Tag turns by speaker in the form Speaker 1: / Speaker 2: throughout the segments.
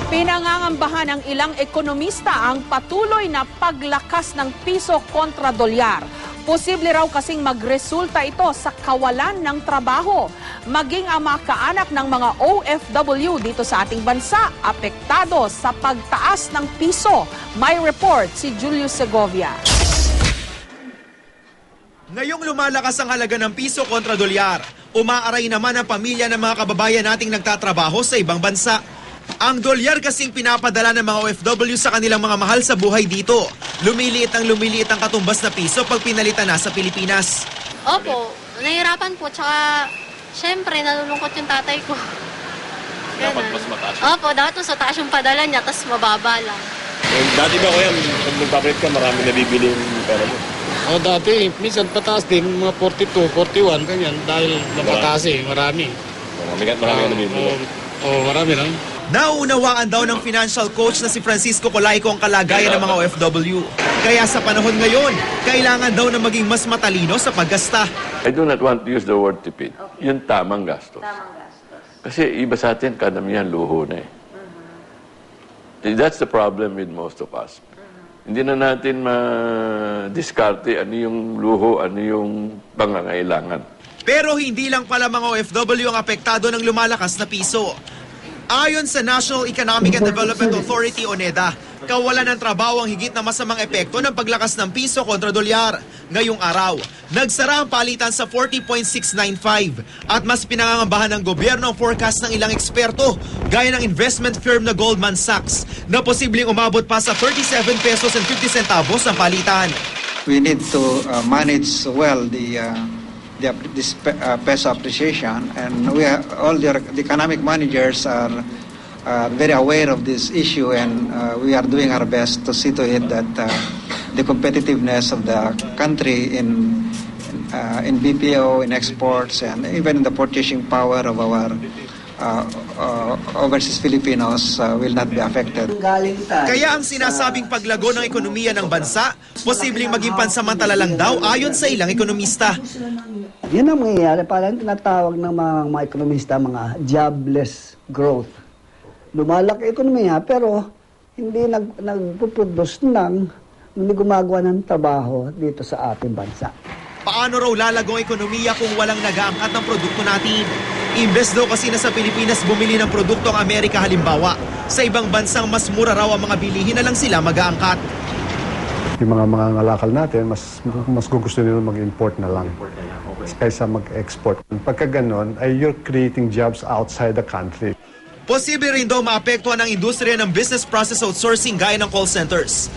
Speaker 1: Pinangangambahan ng ilang ekonomista ang patuloy na paglakas ng piso kontra dolyar. Posible raw kasing magresulta ito sa kawalan ng trabaho. Maging ang mga kaanak ng mga OFW dito sa ating bansa, apektado sa pagtaas ng piso. May report si Julius Segovia.
Speaker 2: Ngayong lumalakas ang halaga ng piso kontra dolyar, umaaray naman ang pamilya ng mga kababayan nating nagtatrabaho sa ibang bansa. Ang dolyar kasing pinapadala ng mga OFW sa kanilang mga mahal sa buhay dito. Lumiliit ang katumbas na piso pag pinalitan na sa Pilipinas.
Speaker 3: Opo, nahihirapan po. Tsaka, syempre, nalulungkot yung tatay ko.
Speaker 4: Dapat mas mataas.
Speaker 3: Opo, dapat mas mataas yung padala niya, tapos mababa lang.
Speaker 4: Dati ba kuya, pag nagpapalit ka, marami nabibili yung pera mo?
Speaker 5: Dati, minsan pataas din, mga 42, 41, ganyan, dahil napataas marami.
Speaker 4: Marami ka nabibili.
Speaker 5: Marami lang.
Speaker 2: Nauunawaan daw ng financial coach na si Francisco Colaico ang kalagayan ng mga OFW. Kaya sa panahon ngayon, kailangan daw na maging mas matalino sa paggasta.
Speaker 6: I do not want to use the word tipid. Yung tamang gastos. Kasi iba sa atin, kadamihan luho na eh. That's the problem with most of us. Hindi na natin ma-diskarte ano yung luho, ano yung pangangailangan.
Speaker 2: Pero hindi lang pala mga OFW ang apektado ng lumalakas na piso. Ayon sa National Economic and Development Authority o NEDA, kawalan ng trabaho ang higit na masamang epekto ng paglakas ng piso kontra dolyar. Ngayong araw, nagsara ang palitan sa 40.695 at mas pinangangambahan ng gobyerno ang forecast ng ilang eksperto gaya ng investment firm na Goldman Sachs na posibleng umabot pa sa 37 pesos and 50 centavos ang palitan.
Speaker 7: We need to manage well this peso appreciation, and all the economic managers are very aware of this issue, and we are doing our best to see to it that the competitiveness of the country in BPO, in exports, and even in the purchasing power of our overseas Filipinos will not be affected.
Speaker 2: Kaya ang sinasabing paglago ng ekonomiya ng bansa, posibleng maging pansamantala lang daw ayon sa ilang ekonomista.
Speaker 8: Yun ang mangyayari, parang tinatawag ng mga ekonomista, mga jobless growth. Lumalaki ekonomiya pero hindi nagpuproduce hindi gumagawa ng trabaho dito sa ating bansa.
Speaker 2: Paano raw lalago ang ekonomiya kung walang nag-aangkat ng produkto natin? Imbes daw kasi na sa Pilipinas bumili ng produkto ang Amerika halimbawa, sa ibang bansang mas mura raw ang mga bilihin na lang sila mag-aangkat.
Speaker 9: Yung mga ngalakal natin, mas gusto nila mag-import na lang kaysa mag-export. Pagka ganon, ay you're creating jobs outside the country.
Speaker 2: Posible rin daw maapektuhan ang industriya ng business process outsourcing gaya ng call centers.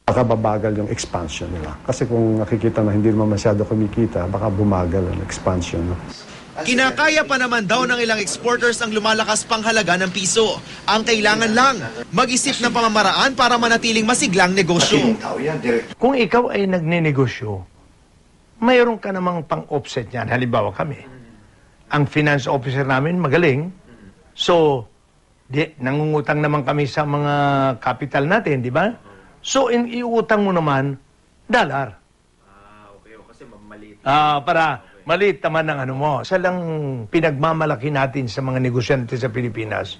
Speaker 9: Baka babagal yung expansion nila. Kasi kung nakikita na hindi naman masyado kumikita, baka bumagal ang expansion. No?
Speaker 2: Kinakaya pa naman daw ng ilang exporters ang lumalakas pang halaga ng piso. Ang kailangan lang, mag-isip ng pamamaraan para manatiling masiglang negosyo.
Speaker 10: Kung ikaw ay nagne-negosyo, mayroon ka namang pang-offset niyan. Halimbawa kami, ang finance officer namin magaling, so nangungutang naman kami sa mga capital natin, di ba? So, iutang mo naman, dollar.
Speaker 4: Okay. Kasi maliit.
Speaker 10: Para maliit naman ang ano mo. Isa lang pinagmamalaki natin sa mga negosyante sa Pilipinas.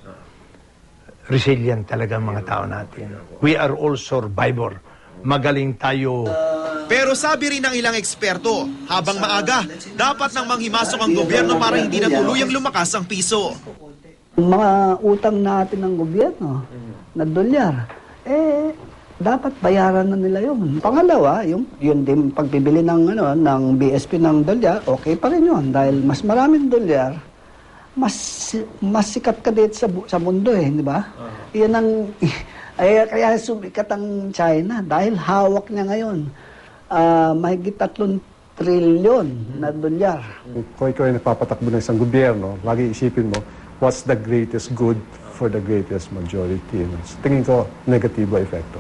Speaker 10: Resilient talaga ang mga tao natin. We are all survivor. Magaling tayo.
Speaker 2: Pero sabi rin ng ilang eksperto, habang maaga, dapat nang manghimasok ang gobyerno para hindi na tuluyang lumakas ang piso.
Speaker 8: Mga utang natin ng gobyerno na dolyar, dapat bayaran na nila yun. Pangalawa, yun din pagbibili ng BSP ng dolyar, okay pa rin yun. Dahil mas maraming dolyar, mas sikat ka dito sa mundo di ba? Yan ang, kaya sumikat ang China dahil hawak niya ngayon. Mahigit 3 trilyon na dolyar.
Speaker 9: Kung ikaw ay nagpapatakbo ng isang gobyerno, lagi isipin mo, what's the greatest good for the greatest majority? Tingin ko, negatibo epekto.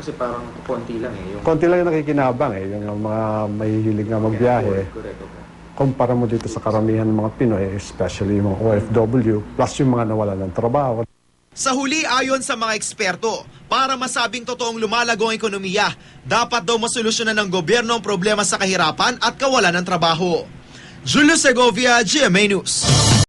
Speaker 4: Kasi parang konti lang
Speaker 9: Konti lang yung nakikinabang yung mga mahihilig na magbiyahe.
Speaker 4: Correct.
Speaker 9: Kumpara mo dito sa karamihan ng mga Pinoy, especially yung mga OFW, plus yung mga nawala ng trabaho.
Speaker 2: Sa huli, ayon sa mga eksperto, para masabing totoong lumalago ang ekonomiya, dapat daw masolusyonan ng gobyerno ang problema sa kahirapan at kawalan ng trabaho. Julius Segovia, GMA News.